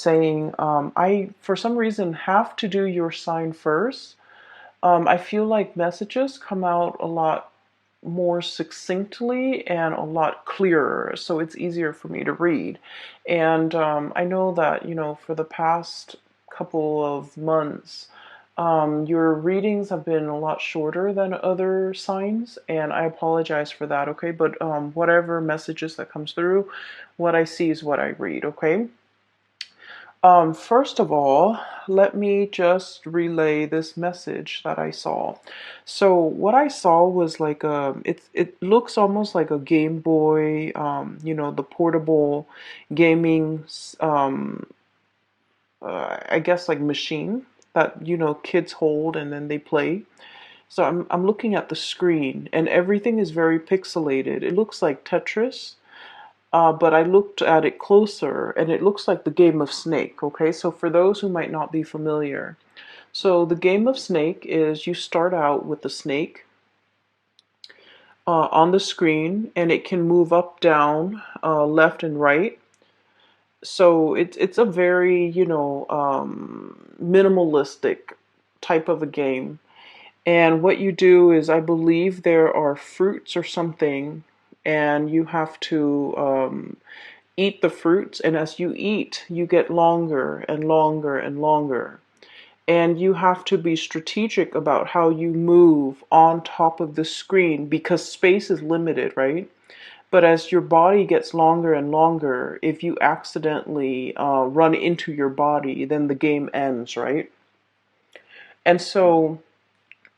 saying, I, for some reason, have to do your sign first. I feel like messages come out a lot more succinctly and a lot clearer, so it's easier for me to read. And I know that, for the past couple of months, your readings have been a lot shorter than other signs, and I apologize for that, okay? But whatever messages that comes through, what I see is what I read, okay? First of all, let me just relay this message that I saw. So what I saw was like it looks almost like a Game Boy, the portable gaming, I guess like machine that kids hold and then they play. So I'm looking at the screen and everything is very pixelated. It looks like Tetris. But I looked at it closer and it looks like the game of Snake. Okay, so for those who might not be familiar, so the game of Snake is you start out with the snake on the screen and it can move up, down, left, and right. So it's a very, minimalistic type of a game. And what you do is, I believe there are fruits or something, and you have to eat the fruits. And as you eat, you get longer and longer and longer. And you have to be strategic about how you move on top of the screen because space is limited, right? But as your body gets longer and longer, if you accidentally run into your body, then the game ends, right? And so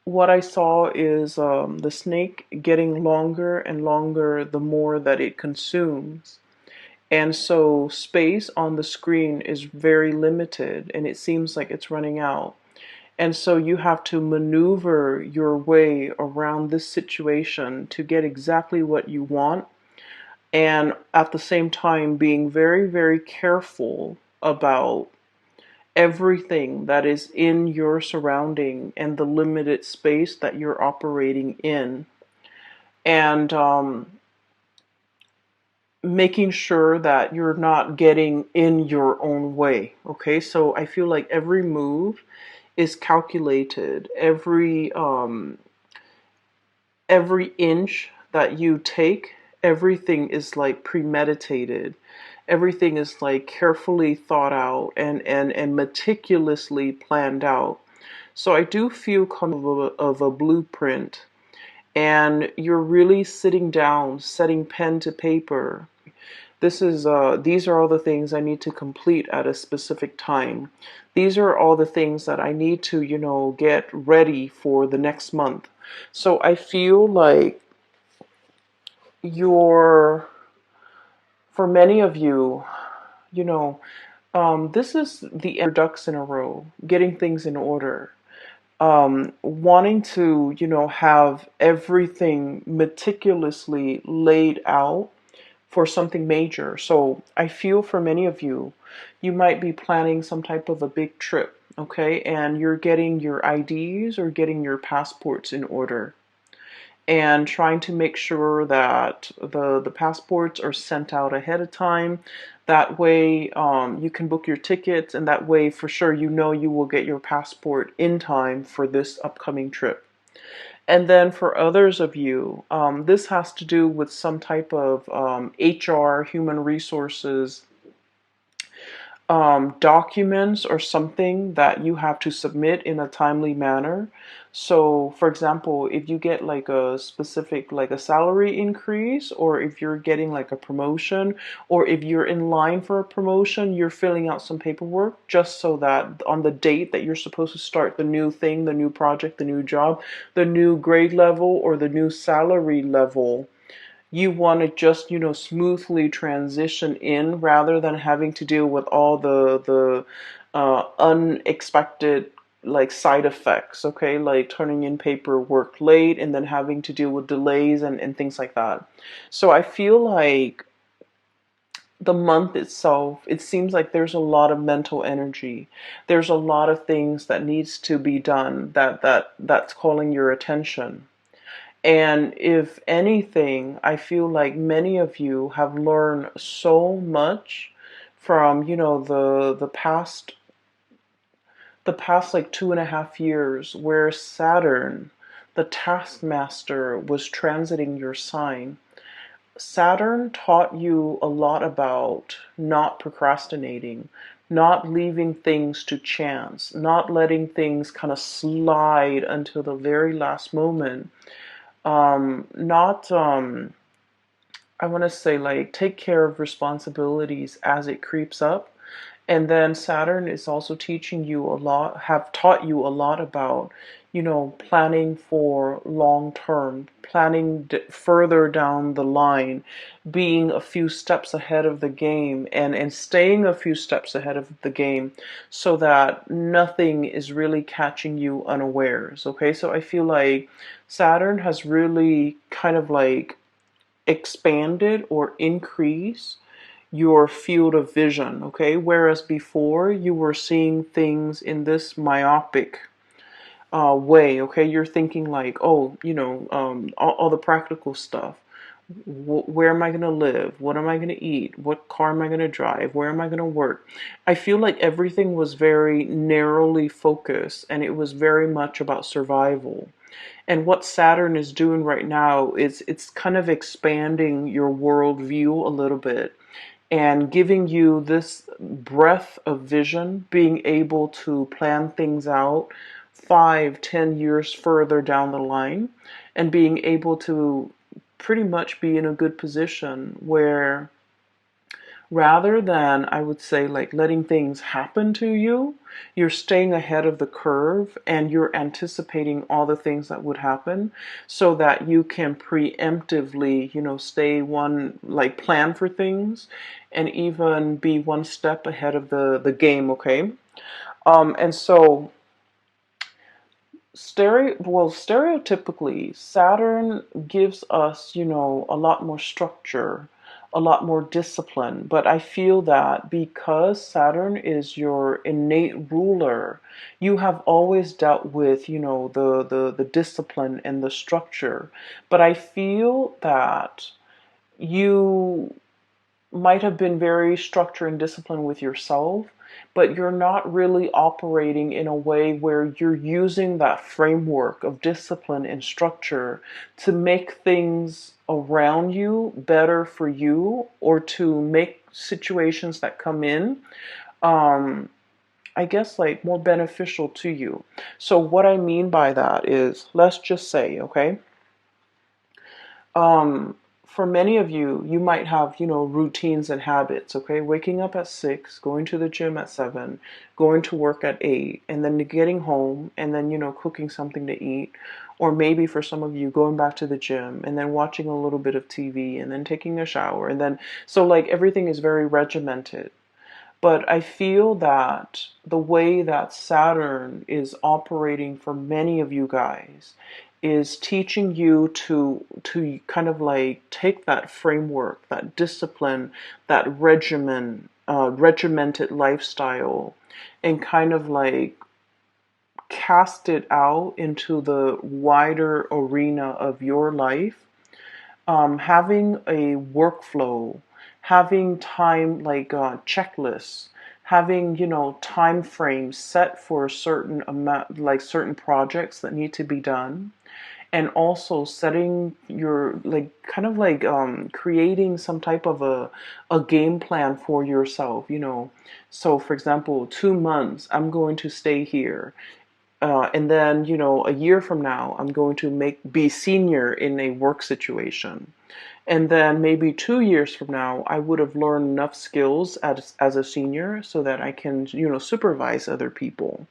what I saw is the snake getting longer and longer the more that it consumes. And so space on the screen is very limited and it seems like it's running out. And so you have to maneuver your way around this situation to get exactly what you want. And at the same time, being very, very careful about everything that is in your surrounding and the limited space that you're operating in, and making sure that you're not getting in your own way. Okay, so I feel like every move is calculated. Every inch that you take, everything is like premeditated. Everything is like carefully thought out and meticulously planned out. So I do feel kind of a blueprint, and you're really sitting down, setting pen to paper. These are all the things I need to complete at a specific time. These are all the things that I need to, get ready for the next month. So I feel like you're, for many of you, you know, this is the ducks in a row, getting things in order, wanting to, have everything meticulously laid out for something major. So I feel for many of you, you might be planning some type of a big trip, okay? And you're getting your IDs or getting your passports in order and trying to make sure that the passports are sent out ahead of time. That way you can book your tickets, and that way for sure you will get your passport in time for this upcoming trip. And then for others of you, this has to do with some type of HR, human resources, documents or something that you have to submit in a timely manner. So, for example, if you get like a specific, like a salary increase, or if you're getting like a promotion, or if you're in line for a promotion, you're filling out some paperwork just so that on the date that you're supposed to start the new thing, the new project, the new job, the new grade level, or the new salary level, you want to just smoothly transition in rather than having to deal with all the unexpected like side effects, okay, like turning in paperwork late and then having to deal with delays and things like that. So I feel like the month itself, it seems like there's a lot of mental energy. There's a lot of things that needs to be done that's calling your attention. And if anything, I feel like many of you have learned so much from, the past like 2.5 years, where Saturn, the taskmaster, was transiting your sign. Saturn taught you a lot about not procrastinating, not leaving things to chance, not letting things kind of slide until the very last moment. Not, I want to say, like, take care of responsibilities as it creeps up. And then Saturn is also teaching you a lot, have taught you a lot about, planning for long term, planning further down the line, being a few steps ahead of the game, and staying a few steps ahead of the game so that nothing is really catching you unawares. Okay, so I feel like Saturn has really kind of like expanded or increased your field of vision, okay? Whereas before you were seeing things in this myopic way, okay? You're thinking like, oh, all the practical stuff. Where am I going to live? What am I going to eat? What car am I going to drive? Where am I going to work? I feel like everything was very narrowly focused and it was very much about survival. And what Saturn is doing right now is it's kind of expanding your worldview a little bit and giving you this breadth of vision, being able to plan things out 5, 10 years further down the line, and being able to pretty much be in a good position where, rather than, I would say, like letting things happen to you, you're staying ahead of the curve and you're anticipating all the things that would happen so that you can preemptively, stay one, like plan for things and even be one step ahead of the game, okay? And so stereotypically, Saturn gives us, a lot more structure, a lot more discipline. But I feel that because Saturn is your innate ruler, you have always dealt with, the discipline and the structure. But I feel that you might have been very structured and disciplined with yourself, but you're not really operating in a way where you're using that framework of discipline and structure to make things around you better for you or to make situations that come in, um, I guess, like more beneficial to you. So, what I mean by that is, let's just say, okay, um, for many of you, you might have, routines and habits, okay? Waking up at 6, going to the gym at 7, going to work at 8, and then getting home and then, cooking something to eat. Or maybe for some of you, going back to the gym and then watching a little bit of TV and then taking a shower. And then, so like everything is very regimented. But I feel that the way that Saturn is operating for many of you guys is teaching you to kind of like take that framework, that discipline, that regimented lifestyle, and kind of like cast it out into the wider arena of your life, having a workflow, having time like checklists, having time frames set for a certain amount, like certain projects that need to be done, and also setting your like kind of like creating some type of a game plan for yourself. So for example, 2 months I'm going to stay here, and then, a year from now, I'm going to be senior in a work situation. And then maybe 2 years from now, I would have learned enough skills as a senior so that I can, supervise other people.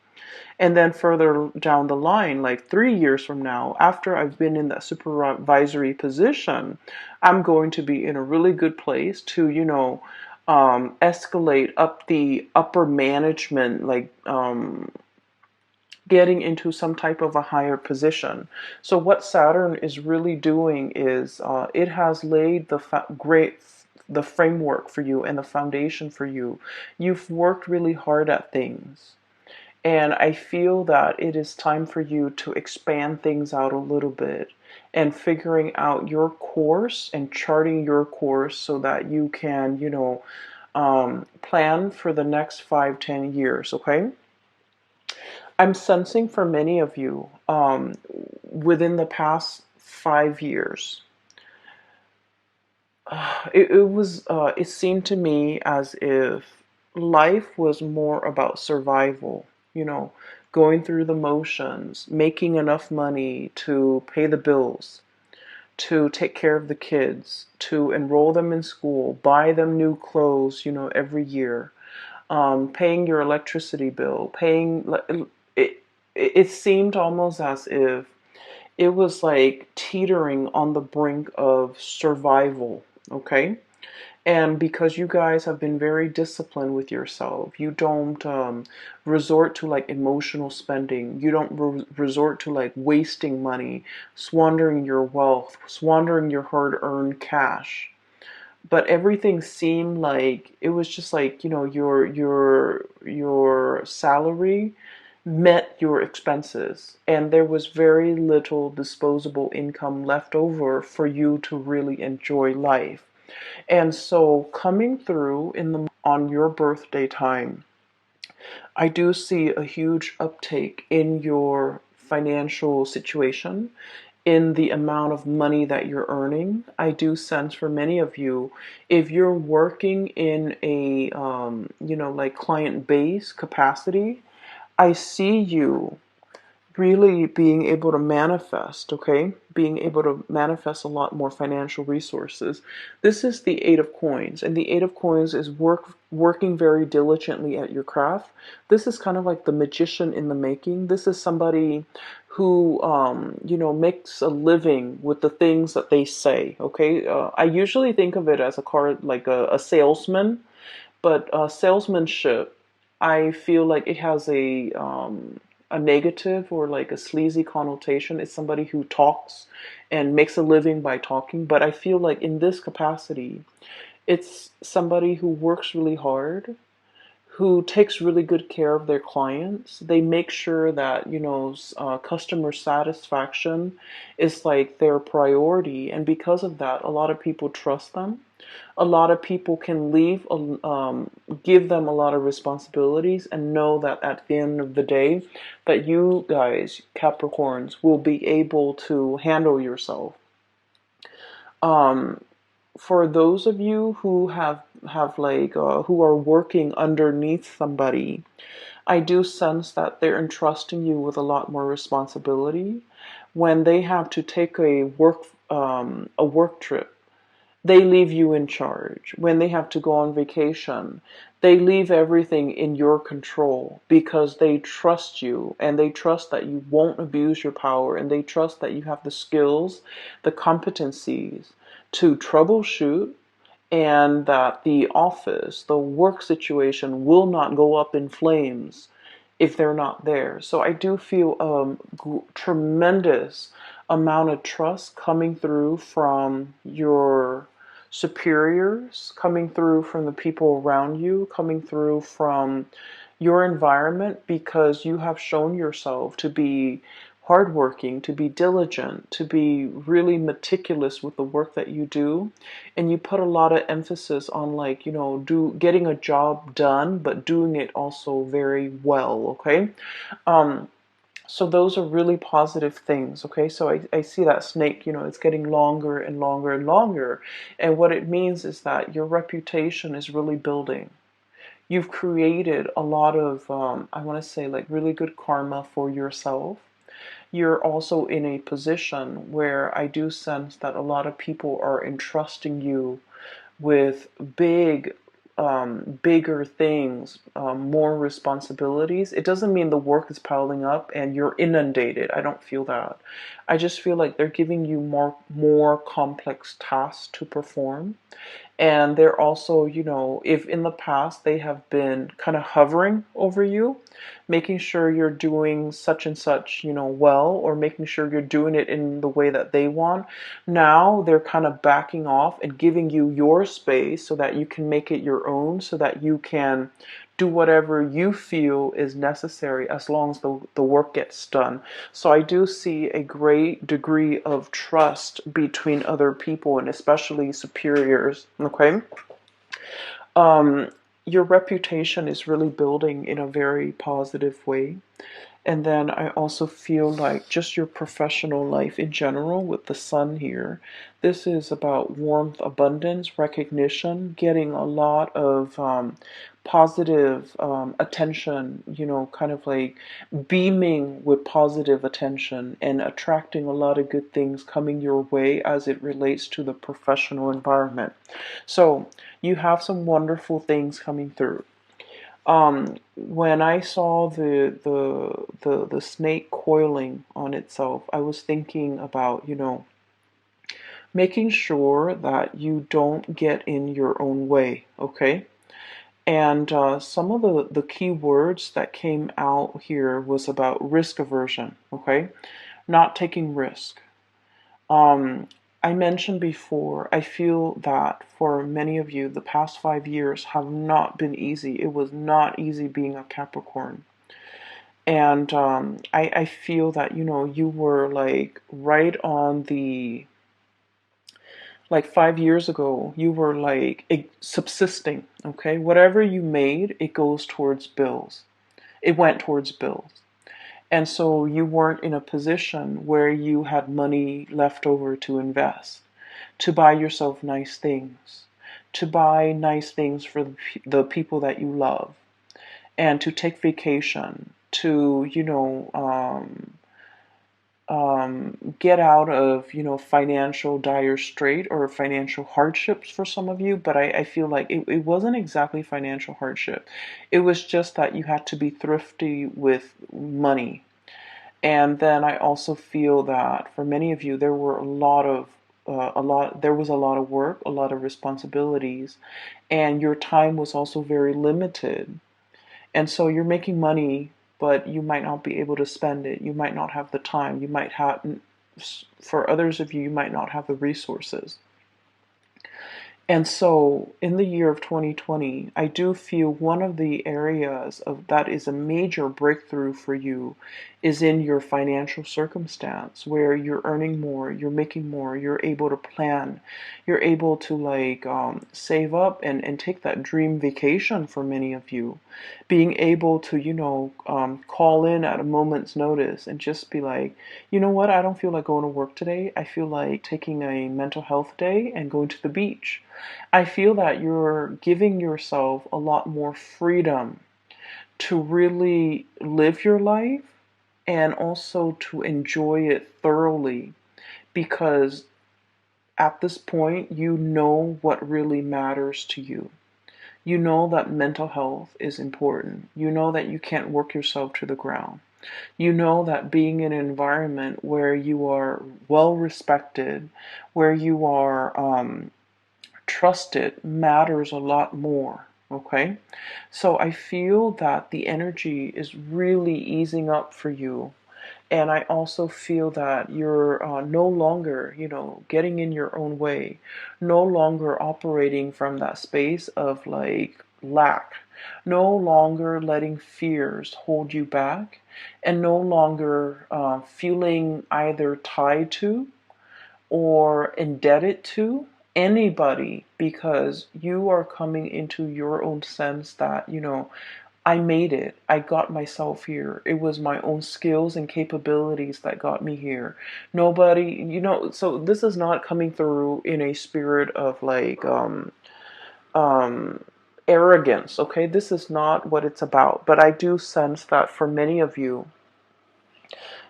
And then further down the line, like 3 years from now, after I've been in that supervisory position, I'm going to be in a really good place to, escalate up the upper management, like getting into some type of a higher position. So what Saturn is really doing is it has laid the framework for you and the foundation for you. You've worked really hard at things. And I feel that it is time for you to expand things out a little bit and figuring out your course and charting your course so that you can, plan for the next 5, 10 years, okay? I'm sensing for many of you, within the past 5 years, it seemed to me as if life was more about survival, you know, going through the motions, making enough money to pay the bills, to take care of the kids, to enroll them in school, buy them new clothes, every year, paying your electricity bill, it. It seemed almost as if it was like teetering on the brink of survival, okay? And because you guys have been very disciplined with yourself, you don't resort to like emotional spending. You don't resort to like wasting money, squandering your wealth, squandering your hard-earned cash. But everything seemed like it was just like, your salary met your expenses, and there was very little disposable income left over for you to really enjoy life. And so coming through in the on your birthday time, I do see a huge uptake in your financial situation, in the amount of money that you're earning. I do sense for many of you, if you're working in a like client base capacity, I see you really being able to manifest, okay? Being able to manifest a lot more financial resources. This is the Eight of Coins, and the Eight of Coins is working very diligently at your craft. This is kind of like the magician in the making. This is somebody who, makes a living with the things that they say, okay? I usually think of it as a card, like a salesman, but salesmanship, I feel like it has a negative or like a sleazy connotation. It's somebody who talks and makes a living by talking. But I feel like in this capacity, it's somebody who works really hard, who takes really good care of their clients. They make sure that, customer satisfaction is like their priority. And because of that, a lot of people trust them. A lot of people can give them a lot of responsibilities and know that at the end of the day, that you guys, Capricorns, will be able to handle yourself. Um, for those of you who have like who are working underneath somebody, I do sense that they're entrusting you with a lot more responsibility. When they have to take a work trip, they leave you in charge. When they have to go on vacation, they leave everything in your control because they trust you, and they trust that you won't abuse your power, and they trust that you have the skills, the competencies to troubleshoot, and that the office, the work situation will not go up in flames if they're not there. So I do feel tremendous amount of trust coming through from your superiors, coming through from the people around you, coming through from your environment, because you have shown yourself to be hardworking, to be diligent, to be really meticulous with the work that you do. And you put a lot of emphasis on like, getting a job done, but doing it also very well, okay? Um, so those are really positive things, okay? So I see that snake, it's getting longer and longer and longer. And what it means is that your reputation is really building. You've created a lot of, I want to say, like really good karma for yourself. You're also in a position where I do sense that a lot of people are entrusting you with bigger things, more responsibilities. It doesn't mean the work is piling up and you're inundated. I don't feel that. I just feel like they're giving you more complex tasks to perform. And they're also, if in the past they have been kind of hovering over you, making sure you're doing such and such, well, or making sure you're doing it in the way that they want, now they're kind of backing off and giving you your space so that you can make it your own, so that you can do whatever you feel is necessary as long as the work gets done. So I do see a great degree of trust between other people, and especially superiors, okay? Um, your reputation is really building in a very positive way. And then I also feel like just your professional life in general with the sun here. This is about warmth, abundance, recognition, getting a lot of positive attention, kind of like beaming with positive attention and attracting a lot of good things coming your way as it relates to the professional environment. So you have some wonderful things coming through. When I saw the snake coiling on itself, I was thinking about, making sure that you don't get in your own way, okay? And some of the key words that came out here was about risk aversion, okay? Not taking risk. Um, I mentioned before, I feel that for many of you, the past 5 years have not been easy. It was not easy being a Capricorn. And I feel that, you were like right on the, like 5 years ago, you were like subsisting, okay? Whatever you made, it goes towards bills. It went towards bills. And so you weren't in a position where you had money left over to invest, to buy yourself nice things, to buy nice things for the people that you love, and to take vacation, to, get out of, financial dire strait or financial hardships for some of you. But I feel like it wasn't exactly financial hardship. It was just that you had to be thrifty with money. And then I also feel that for many of you, there were there was a lot of work, a lot of responsibilities, and your time was also very limited. And so you're making money, but you might not be able to spend it. You might not have the time. You might have, for others of you, you might not have the resources. And so in the year of 2020, I do feel one of the areas of that is a major breakthrough for you is in your financial circumstance where you're earning more, you're making more, you're able to plan, you're able to like save up and take that dream vacation for many of you. Being able to, call in at a moment's notice and just be like, you know what, I don't feel like going to work today. I feel like taking a mental health day and going to the beach. I feel that you're giving yourself a lot more freedom to really live your life and also to enjoy it thoroughly because at this point you know what really matters to you. You know that mental health is important. You know that you can't work yourself to the ground. You know that being in an environment where you are well respected, where you are trusted matters a lot more. Okay, so I feel that the energy is really easing up for you. And I also feel that you're no longer, getting in your own way, no longer operating from that space of like lack, no longer letting fears hold you back, and no longer feeling either tied to or indebted to anybody because you are coming into your own sense that, I made it. I got myself here. It was my own skills and capabilities that got me here. Nobody, so this is not coming through in a spirit of like um arrogance, okay? This is not what it's about. But I do sense that for many of you,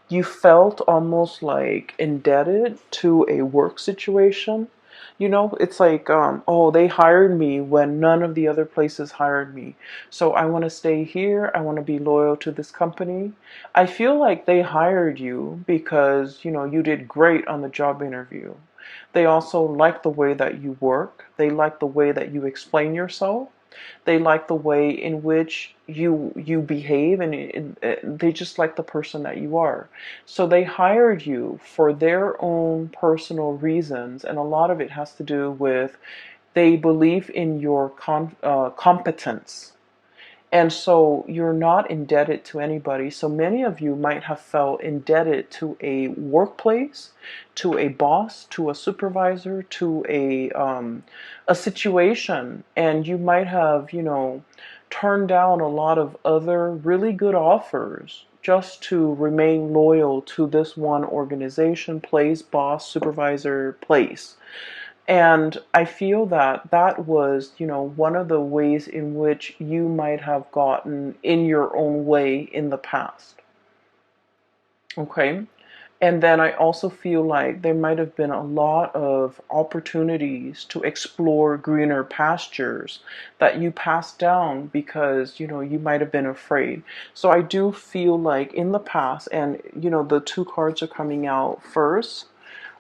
you felt almost like indebted to a work situation. It's like, oh, they hired me when none of the other places hired me. So I want to stay here. I want to be loyal to this company. I feel like they hired you because, you did great on the job interview. They also like the way that you work. They like the way that you explain yourself. They like the way in which you behave, and they just like the person that you are. So they hired you for their own personal reasons, and a lot of it has to do with they believe in your competence. And so you're not indebted to anybody. So many of you might have felt indebted to a workplace, to a boss, to a supervisor, to a situation, and you might have, turned down a lot of other really good offers just to remain loyal to this one organization, place, boss, supervisor, place. And I feel that that was, one of the ways in which you might have gotten in your own way in the past. Okay. And then I also feel like there might have been a lot of opportunities to explore greener pastures that you passed down because, you might have been afraid. So I do feel like in the past, and, the two cards are coming out first,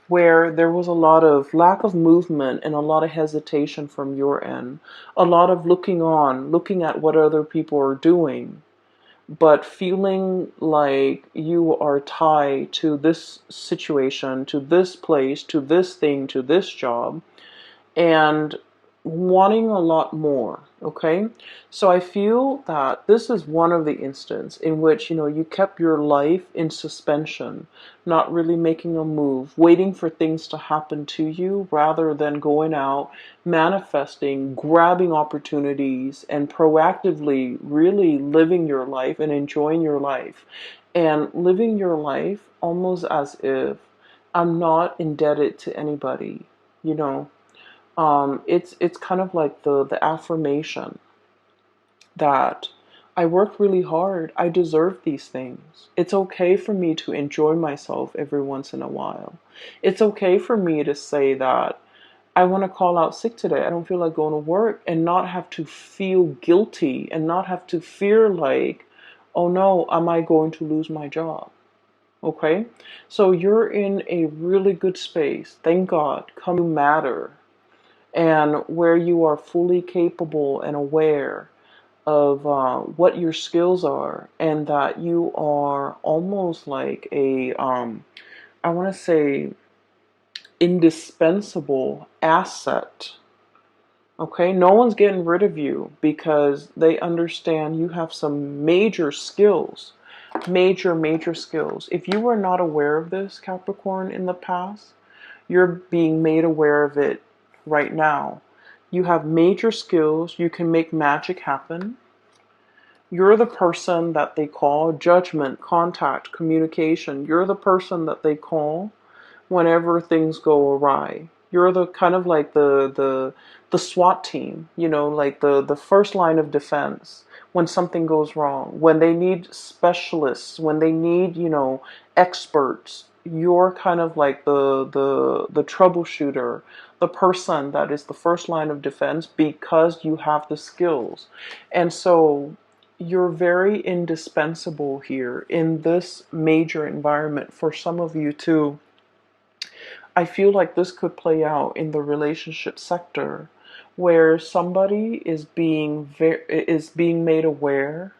where there was a lot of lack of movement and a lot of hesitation from your end, a lot of looking on, looking at what other people are doing, but feeling like you are tied to this situation, to this place, to this thing, to this job, and wanting a lot more. Okay, so I feel that this is one of the instances in which you kept your life in suspension, not really making a move, waiting for things to happen to you rather than going out, manifesting, grabbing opportunities, and proactively really living your life and enjoying your life, and living your life almost as if I'm not indebted to anybody. you know it's kind of like the affirmation that I worked really hard. I deserve these things. It's okay for me to enjoy myself every once in a while. It's okay for me to say that I want to call out sick today. I don't feel like going to work, and not have to feel guilty and not have to fear like, oh no, am I going to lose my job? Okay? So you're in a really good space. Thank God. Come you matter, and where you are fully capable and aware of what your skills are, and that you are almost like I want to say, indispensable asset. Okay, no one's getting rid of you because they understand you have some major skills, major skills. If you were not aware of this, Capricorn, in the past, you're being made aware of it right now. You have major skills. You can make magic happen. You're the person that they call judgment, contact, communication. You're the person that they call whenever things go awry. You're the kind of like the SWAT team, like the first line of defense when something goes wrong, when they need specialists, when they need, experts. You're kind of like the troubleshooter, the person that is the first line of defense because you have the skills. And so you're very indispensable here in this major environment. For some of you too, I feel like this could play out in the relationship sector, where somebody is being made aware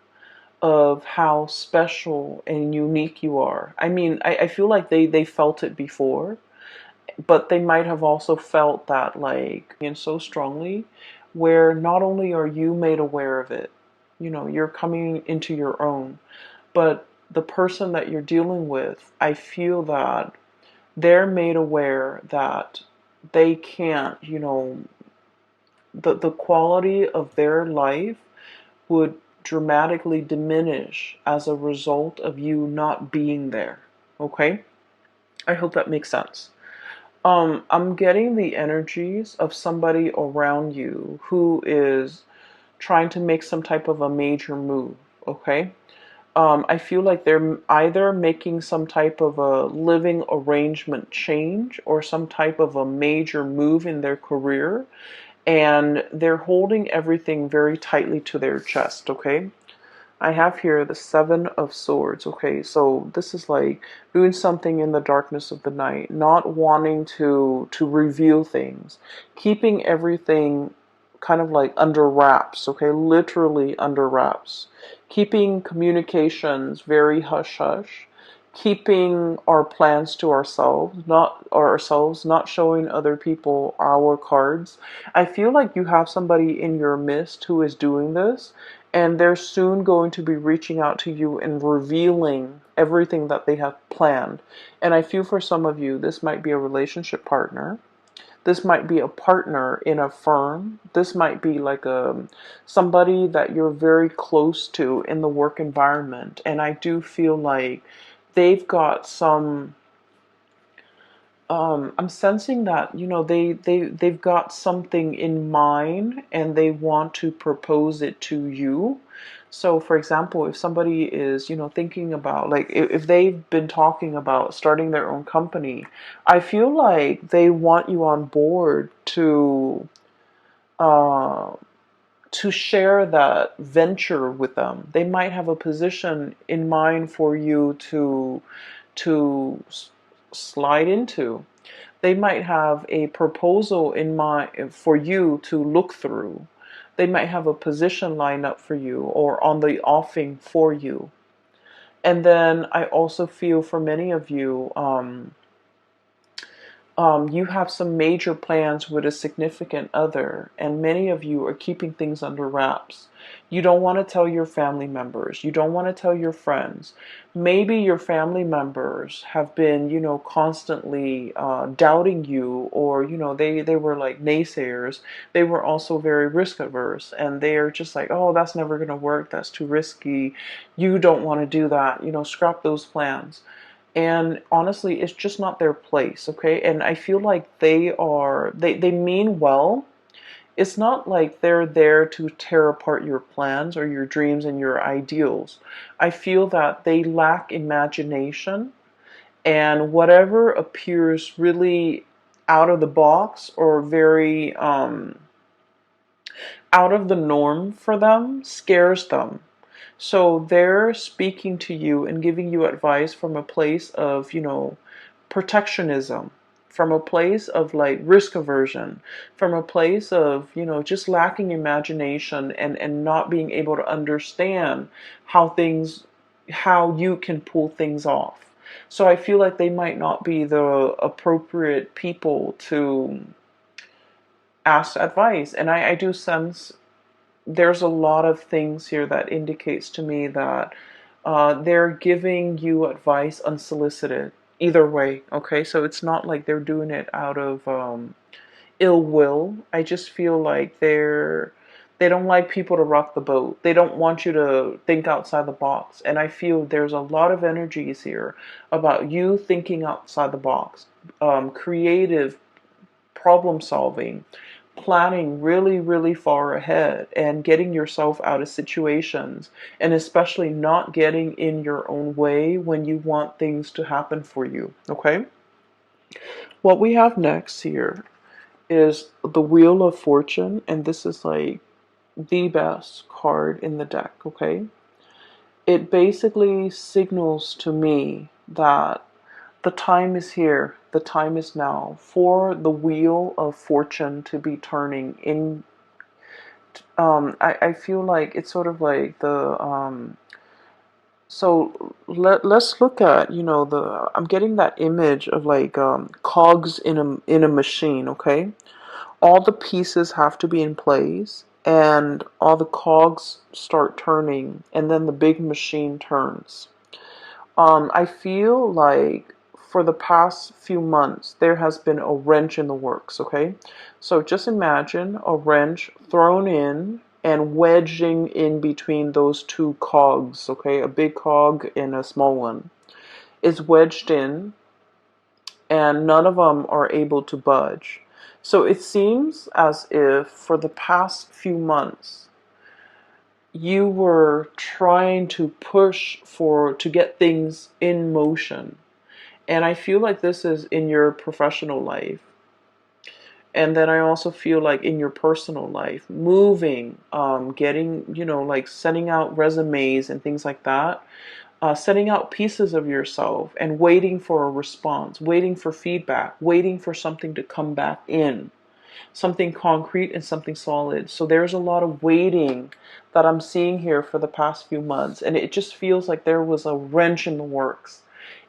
of how special and unique you are. I mean, I feel like they felt it before, but they might have also felt that, like, and so strongly, where not only are you made aware of it, you're coming into your own, but the person that you're dealing with, I feel that they're made aware that they can't, the quality of their life would dramatically diminish as a result of you not being there. Okay? I hope that makes sense. I'm getting the energies of somebody around you who is trying to make some type of a major move. Okay? I feel like they're either making some type of a living arrangement change or some type of a major move in their career, and they're holding everything very tightly to their chest. Okay, I have here the Seven of Swords. Okay, so this is like doing something in the darkness of the night, not wanting to reveal things, keeping everything kind of like under wraps. Okay, literally under wraps, keeping communications very hush hush, keeping our plans to ourselves, not showing other people our cards. I feel like you have somebody in your midst who is doing this, And they're soon going to be reaching out to you and revealing everything that they have planned. And I feel for some of you, this might be a relationship partner. This might be a partner in a firm. This might be like somebody that you're very close to in the work environment. And I do feel like they've got some I'm sensing that, they've got something in mind and they want to propose it to you. So for example, if somebody is, thinking about, like, if they've been talking about starting their own company, I feel like they want you on board uh to share that venture with them. They might have a position in mind for you to slide into. They might have a proposal in mind for you to look through. They might have a position lined up for you or on the offing for you. And then I also feel for many of you, you have some major plans with a significant other, and many of you are keeping things under wraps. You don't want to tell your family members. You don't want to tell your friends. Maybe your family members have been, constantly doubting you, or, they were like naysayers. They were also very risk averse, and they're just like, oh, that's never going to work. That's too risky. You don't want to do that. Scrap those plans. And honestly, it's just not their place, okay? And I feel like they mean well. It's not like they're there to tear apart your plans or your dreams and your ideals. I feel that they lack imagination, and whatever appears really out of the box or very out of the norm for them scares them. So they're speaking to you and giving you advice from a place of, protectionism, from a place of like risk aversion, from a place of, just lacking imagination and not being able to understand how you can pull things off. So I feel like they might not be the appropriate people to ask advice. And I do sense there's a lot of things here that indicates to me that they're giving you advice unsolicited. Either way, okay? So it's not like they're doing it out of ill will. I just feel like they don't like people to rock the boat. They don't want you to think outside the box. And I feel there's a lot of energies here about you thinking outside the box, creative problem solving, planning really, really far ahead, and getting yourself out of situations, and especially not getting in your own way when you want things to happen for you. Okay? What we have next here is the Wheel of Fortune, and this is like the best card in the deck. Okay? It basically signals to me that the time is here, the time is now for the wheel of fortune to be turning in. I feel like it's sort of like so let's look at, I'm getting that image of like cogs in a machine, okay? All the pieces have to be in place and all the cogs start turning and then the big machine turns. I feel like for the past few months, there has been a wrench in the works, okay? So just imagine a wrench thrown in and wedging in between those two cogs, okay? A big cog and a small one. It's wedged in, and none of them are able to budge. So it seems as if for the past few months, you were trying to push to get things in motion. And I feel like this is in your professional life. And then I also feel like in your personal life, moving, getting, like sending out resumes and things like that, sending out pieces of yourself and waiting for a response, waiting for feedback, waiting for something to come back in, something concrete and something solid. So there's a lot of waiting that I'm seeing here for the past few months. And it just feels like there was a wrench in the works.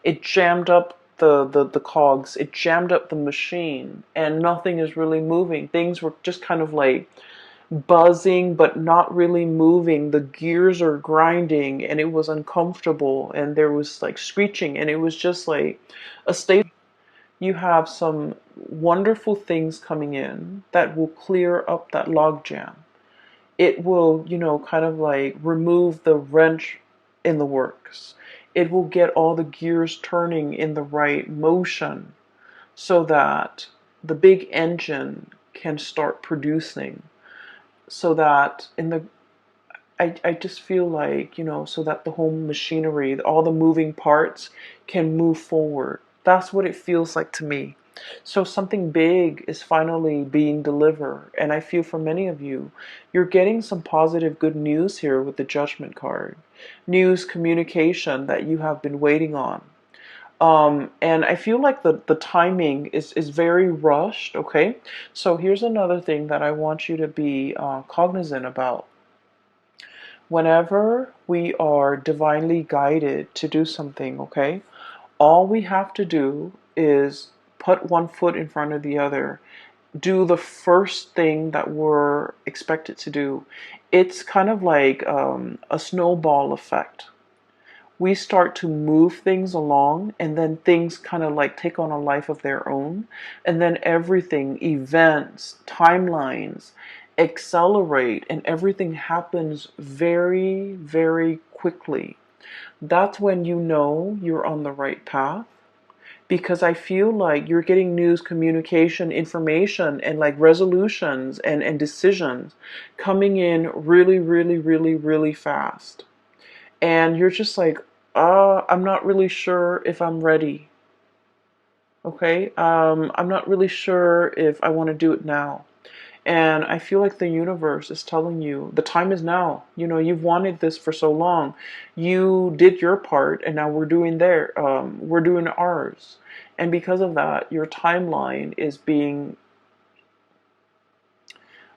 It jammed up the cogs, it jammed up the machine, and nothing is really moving. Things were just kind of like buzzing but not really moving. The gears are grinding and it was uncomfortable and there was like screeching and it was just like a state. You have some wonderful things coming in that will clear up that logjam. It will, kind of like remove the wrench in the works. It will get all the gears turning in the right motion so that the big engine can start producing. So that I just feel like, so that the whole machinery, all the moving parts can move forward. That's what it feels like to me. So something big is finally being delivered. And I feel for many of you, you're getting some positive good news here with the Judgment card. News, communication that you have been waiting on. And I feel like the timing is very rushed, okay? So here's another thing that I want you to be cognizant about. Whenever we are divinely guided to do something, okay, all we have to do is put one foot in front of the other, do the first thing that we're expected to do. It's kind of like a snowball effect. We start to move things along, and then things kind of like take on a life of their own, and then everything, events, timelines, accelerate, and everything happens very, very quickly. That's when you know you're on the right path, because I feel like you're getting news, communication, information, and like resolutions and decisions coming in really, really, really, really fast. And you're just like, I'm not really sure if I'm ready. Okay, I'm not really sure if I want to do it now. And I feel like the universe is telling you the time is now. You've wanted this for so long. You did your part, and now we're doing ours. And because of that, your timeline is being.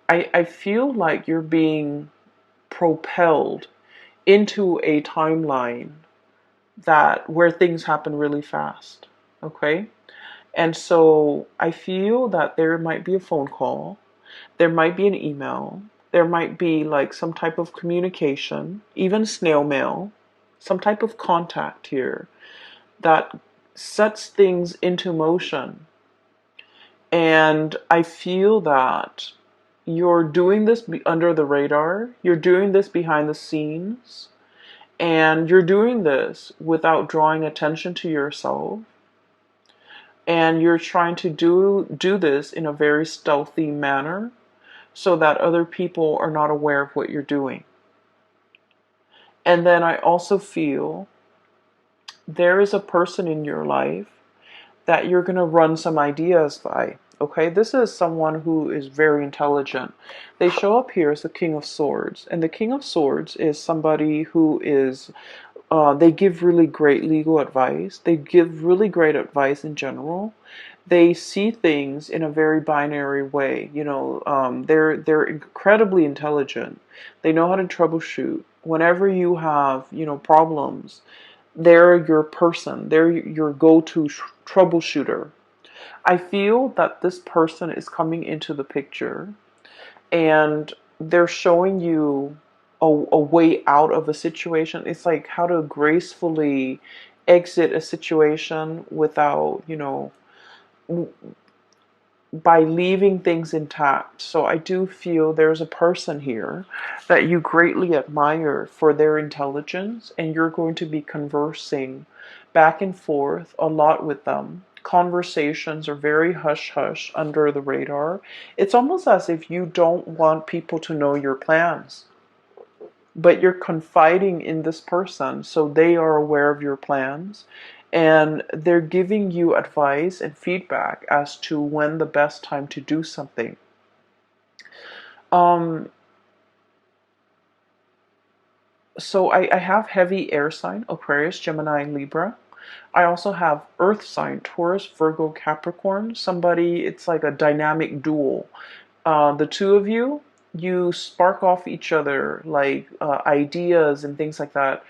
I feel like you're being propelled into a timeline that where things happen really fast. Okay? And so I feel that there might be a phone call, there might be an email, there might be like some type of communication, even snail mail, some type of contact here that sets things into motion. And I feel that you're doing this under the radar, you're doing this behind the scenes, and you're doing this without drawing attention to yourself. And you're trying to do this in a very stealthy manner so that other people are not aware of what you're doing. And then I also feel there is a person in your life that you're going to run some ideas by. Okay, this is someone who is very intelligent. They show up here as the King of Swords, and the King of Swords is somebody who is they give really great legal advice. They give really great advice in general. They see things in a very binary way. They're incredibly intelligent. They know how to troubleshoot. Whenever you have problems, they're your person. They're your go-to troubleshooter. I feel that this person is coming into the picture and they're showing you a way out of a situation. It's like how to gracefully exit a situation without, by leaving things intact. So I do feel there's a person here that you greatly admire for their intelligence, and you're going to be conversing back and forth a lot with them. Conversations are very hush hush under the radar. It's almost as if you don't want people to know your plans, but you're confiding in this person so they are aware of your plans, and they're giving you advice and feedback as to when the best time to do something. um so I have heavy air sign Aquarius, Gemini, and Libra. I also have earth sign Taurus, Virgo, Capricorn. Somebody, it's like a dynamic duel. The two of you, you spark off each other like ideas and things like that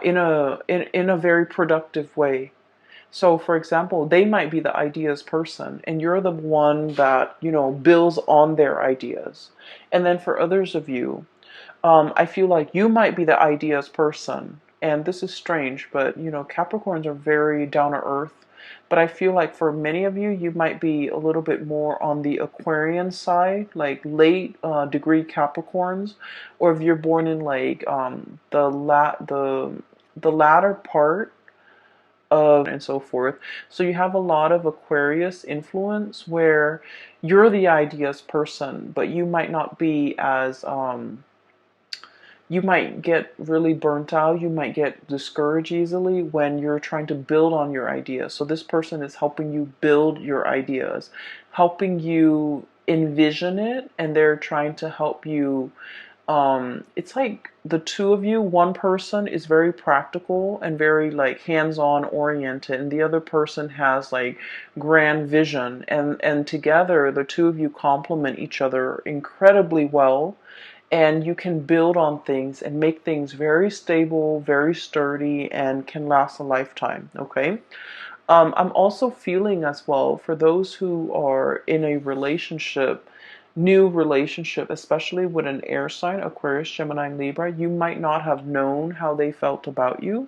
in a very productive way. So, for example, they might be the ideas person, and you're the one that, builds on their ideas. And then for others of you, I feel like you might be the ideas person. And this is strange, but Capricorns are very down to earth. But I feel like for many of you, you might be a little bit more on the Aquarian side, like late degree Capricorns, or if you're born in like the latter part of and so forth. So you have a lot of Aquarius influence where you're the ideas person, but you might not be as you might get really burnt out. You might get discouraged easily when you're trying to build on your ideas. So this person is helping you build your ideas, helping you envision it, and they're trying to help you. It's like the two of you, one person is very practical and very like hands-on oriented, and the other person has like grand vision, and together the two of you complement each other incredibly well, and you can build on things and make things very stable, very sturdy, and can last a lifetime. Okay. I'm also feeling as well for those who are in a relationship, new relationship, especially with an air sign, Aquarius, Gemini, and Libra, you might not have known how they felt about you.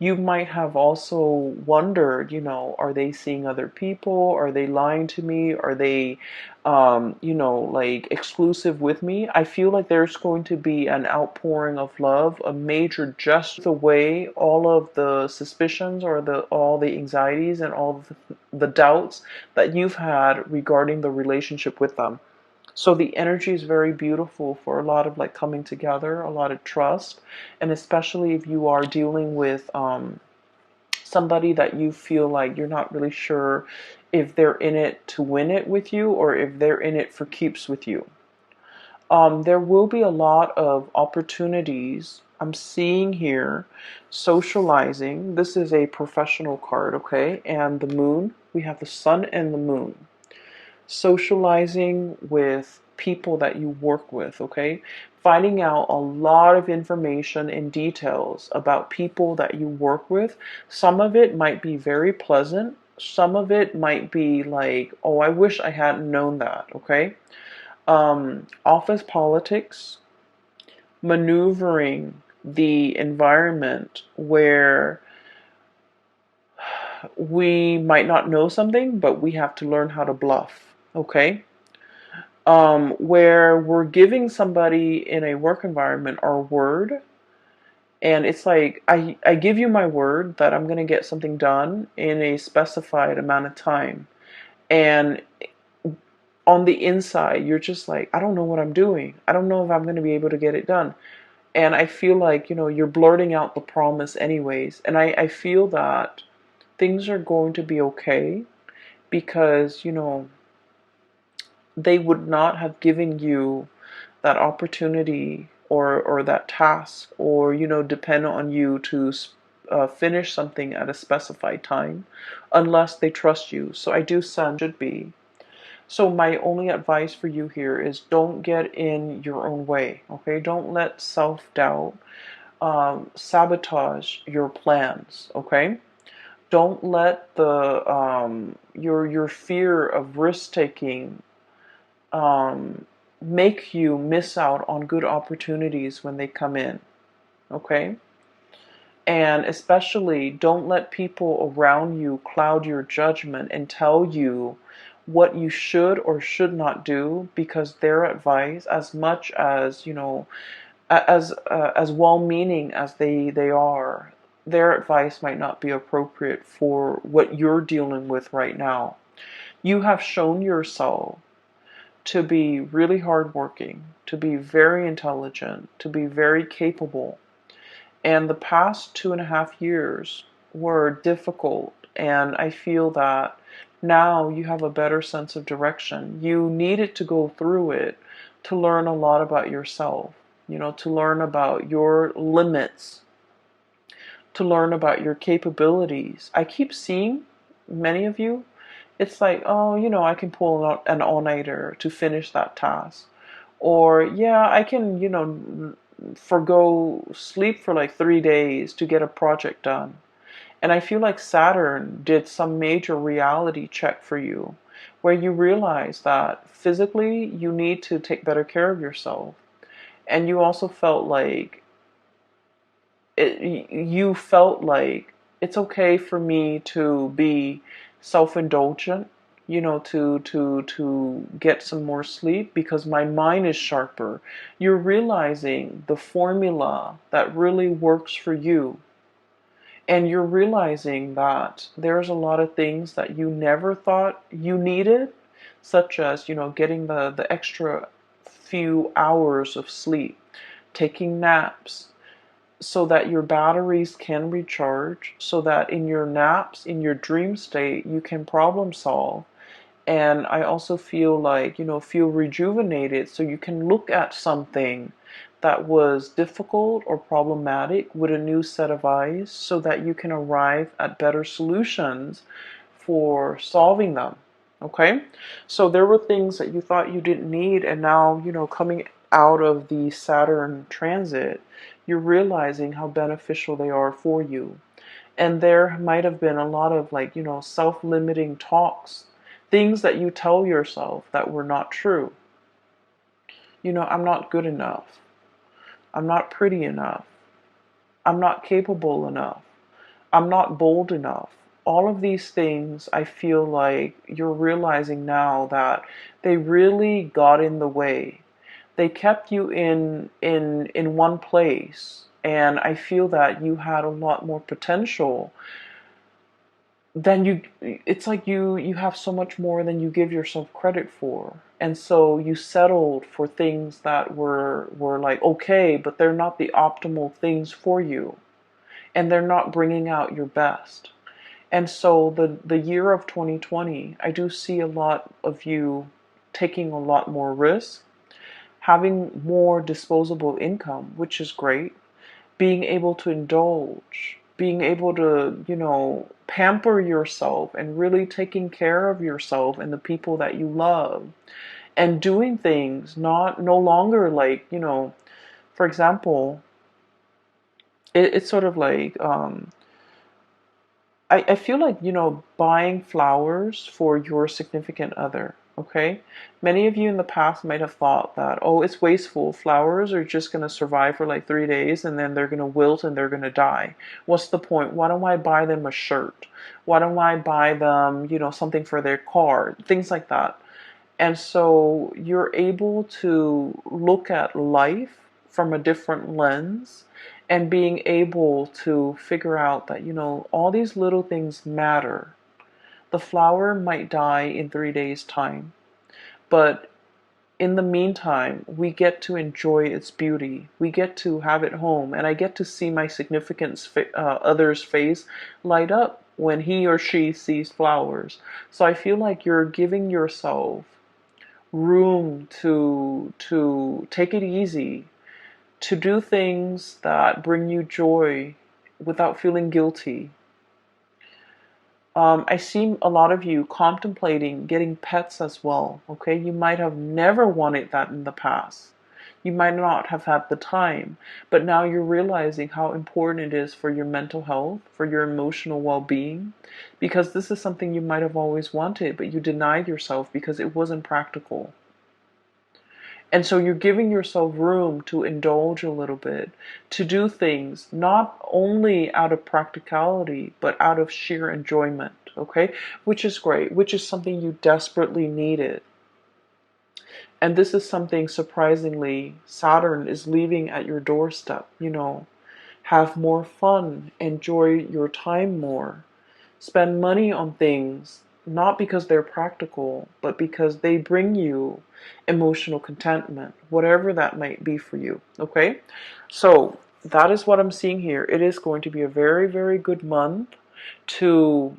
You might have also wondered, are they seeing other people? Are they lying to me? Are they, like exclusive with me? I feel like there's going to be an outpouring of love, a major just away all of the suspicions or all the anxieties and all the doubts that you've had regarding the relationship with them. So the energy is very beautiful for a lot of like coming together, a lot of trust, and especially if you are dealing with somebody that you feel like you're not really sure if they're in it to win it with you or if they're in it for keeps with you. There will be a lot of opportunities I'm seeing here, socializing. This is a professional card, okay? And the moon, we have the sun and the moon. Socializing with people that you work with, okay? Finding out a lot of information and details about people that you work with. Some of it might be very pleasant. Some of it might be like, oh, I wish I hadn't known that, okay? Office politics, maneuvering the environment where we might not know something, but we have to learn how to bluff, okay? Where we're giving somebody in a work environment our word, and it's like, I give you my word that I'm going to get something done in a specified amount of time. And on the inside, you're just like, I don't know what I'm doing. I don't know if I'm going to be able to get it done. And I feel like, you're blurting out the promise anyways. And I feel that things are going to be okay because, they would not have given you that opportunity or that task or depend on you to finish something at a specified time unless they trust you. So I do sense should be. So my only advice for you here is don't get in your own way, okay? Don't let self-doubt sabotage your plans, okay? Don't let the your fear of risk taking um, make you miss out on good opportunities when they come in. Okay? And especially don't let people around you cloud your judgment and tell you what you should or should not do because their advice, as much as, as well-meaning as they are, their advice might not be appropriate for what you're dealing with right now. You have shown yourself to be really hardworking, to be very intelligent, to be very capable. And the past 2.5 years were difficult, and I feel that now you have a better sense of direction. You needed to go through it to learn a lot about yourself, to learn about your limits, to learn about your capabilities. I keep seeing many of you, it's like, oh, I can pull out an all-nighter to finish that task. Or, yeah, I can, forgo sleep for like 3 days to get a project done. And I feel like Saturn did some major reality check for you, where you realize that physically you need to take better care of yourself. And you also felt like you felt like it's okay for me to be self-indulgent, to get some more sleep because my mind is sharper. You're realizing the formula that really works for you, and you're realizing that there's a lot of things that you never thought you needed, such as, getting the extra few hours of sleep, taking naps, so that your batteries can recharge, so that in your naps, in your dream state, you can problem solve. And I also feel like, feel rejuvenated so you can look at something that was difficult or problematic with a new set of eyes so that you can arrive at better solutions for solving them. Okay? So there were things that you thought you didn't need, and now, coming out of the Saturn transit, you're realizing how beneficial they are for you. And there might have been a lot of, like, self-limiting talks, things that you tell yourself that were not true. I'm not good enough. I'm not pretty enough. I'm not capable enough. I'm not bold enough. All of these things, I feel like you're realizing now that they really got in the way. They kept you in one place, and I feel that you had a lot more potential then it's like you have so much more than you give yourself credit for. And so you settled for things that were like okay, but they're not the optimal things for you, and they're not bringing out your best. And so the year of 2020, I do see a lot of you taking a lot more risk, having more disposable income, which is great, being able to indulge, being able to, pamper yourself and really taking care of yourself and the people that you love, and doing things not no longer like, for example, it's sort of like I feel like, buying flowers for your significant other, okay? Many of you in the past might have thought that, oh, it's wasteful. Flowers are just going to survive for like 3 days and then they're going to wilt and they're going to die. What's the point? Why don't I buy them a shirt? Why don't I buy them, something for their car? Things like that. And so you're able to look at life from a different lens and being able to figure out that, all these little things matter. The flower might die in 3 days' time, but in the meantime, we get to enjoy its beauty. We get to have it home, and I get to see my significant other's face light up when he or she sees flowers. So I feel like you're giving yourself room to take it easy, to do things that bring you joy without feeling guilty. I see a lot of you contemplating getting pets as well. Okay, you might have never wanted that in the past. You might not have had the time, but now you're realizing how important it is for your mental health, for your emotional well-being, because this is something you might have always wanted, but you denied yourself because it wasn't practical. And so you're giving yourself room to indulge a little bit, to do things not only out of practicality, but out of sheer enjoyment, okay? Which is great, which is something you desperately needed. And this is something surprisingly Saturn is leaving at your doorstep, Have more fun, enjoy your time more, spend money on things not because they're practical, but because they bring you emotional contentment, whatever that might be for you. Okay? So that is what I'm seeing here. It is going to be a very, very good month to,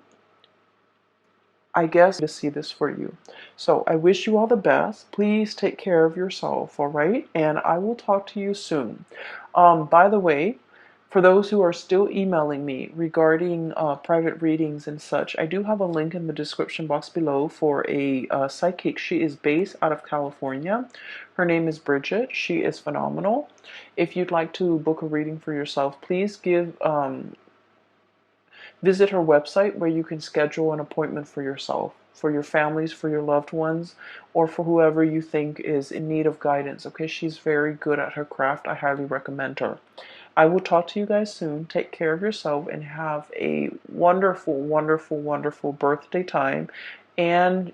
I guess, to see this for you. So I wish you all the best. Please take care of yourself, all right? And I will talk to you soon. By the way, for those who are still emailing me regarding private readings and such, I do have a link in the description box below for a psychic. She is based out of California. Her name is Bridget. She is phenomenal. If you'd like to book a reading for yourself, please Visit her website where you can schedule an appointment for yourself, for your families, for your loved ones, or for whoever you think is in need of guidance. Okay, she's very good at her craft. I highly recommend her. I will talk to you guys soon. Take care of yourself and have a wonderful, wonderful, wonderful birthday time. And